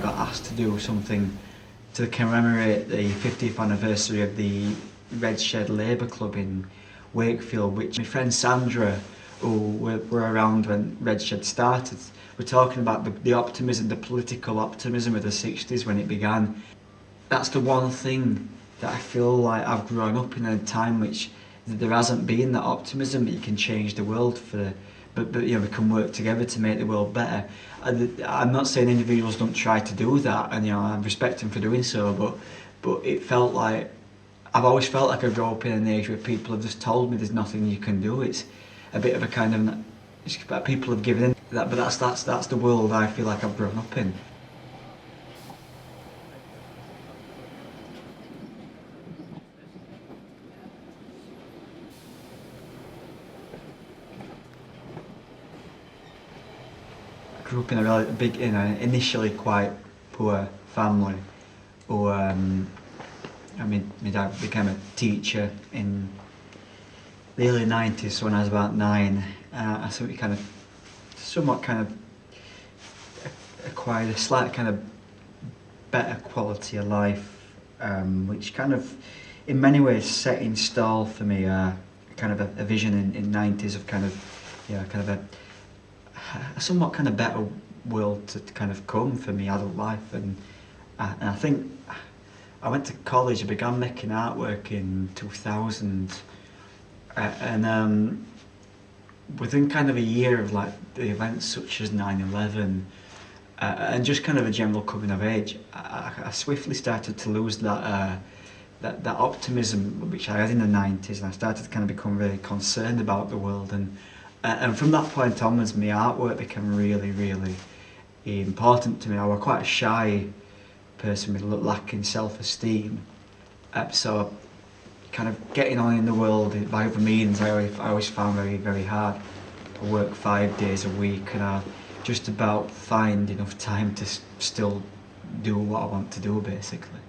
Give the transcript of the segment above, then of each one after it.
got asked to do something to commemorate the 50th anniversary of the Red Shed Labour Club in Wakefield, which my friend Sandra, who were around when Red Shed started, we're talking about the optimism, the political optimism of the 60s when it began. That's the one thing that I feel like I've grown up in a time which there hasn't been that optimism that you can change the world but you know, we can work together to make the world better. I'm not saying individuals don't try to do that, and you know, I respect them for doing so, but it felt like I've always felt like I grew up in an age where people have just told me there's nothing you can do. It's a bit of a kind of, it's, people have given in that, but that's the world I feel like I've grown up in. I grew up in a really big, initially quite poor family. Who, my dad became a teacher in the early 90s, so when I was about 9. I somewhat kind of acquired a slight kind of better quality of life, which kind of, in many ways, set in stall for me kind of a vision in 90s of kind of, yeah, kind of a somewhat kind of better world to kind of come for me adult life, and I think I went to college. I began making artwork in 2000, and within kind of a year of like the events such as 9/11 and just kind of a general coming of age, I swiftly started to lose that optimism which I had in the 90s, and I started to kind of become really concerned about the world, and from that point onwards my artwork became really, really important to me. I was quite a shy person with lacking self-esteem, so kind of getting on in the world by other means I always found very, very hard. I work 5 days a week, and I just about find enough time to still do what I want to do, basically.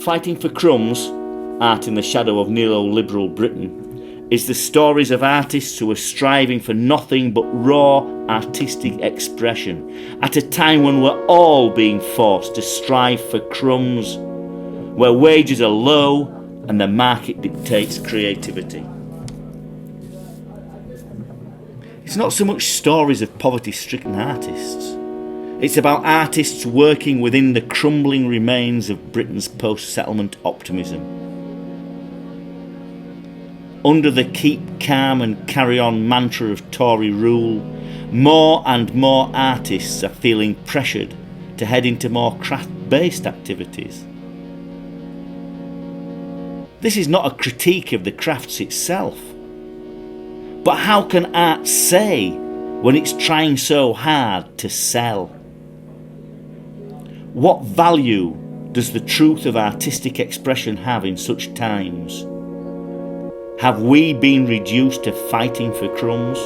Fighting for Crumbs, Art in the Shadow of Neoliberal Britain, is the stories of artists who are striving for nothing but raw artistic expression at a time when we're all being forced to strive for crumbs, where wages are low and the market dictates creativity. It's not so much stories of poverty-stricken artists. It's about artists working within the crumbling remains of Britain's post-settlement optimism. Under the keep calm and carry on mantra of Tory rule, more and more artists are feeling pressured to head into more craft-based activities. This is not a critique of the crafts itself, but how can art say when it's trying so hard to sell? What value does the truth of artistic expression have in such times? Have we been reduced to fighting for crumbs?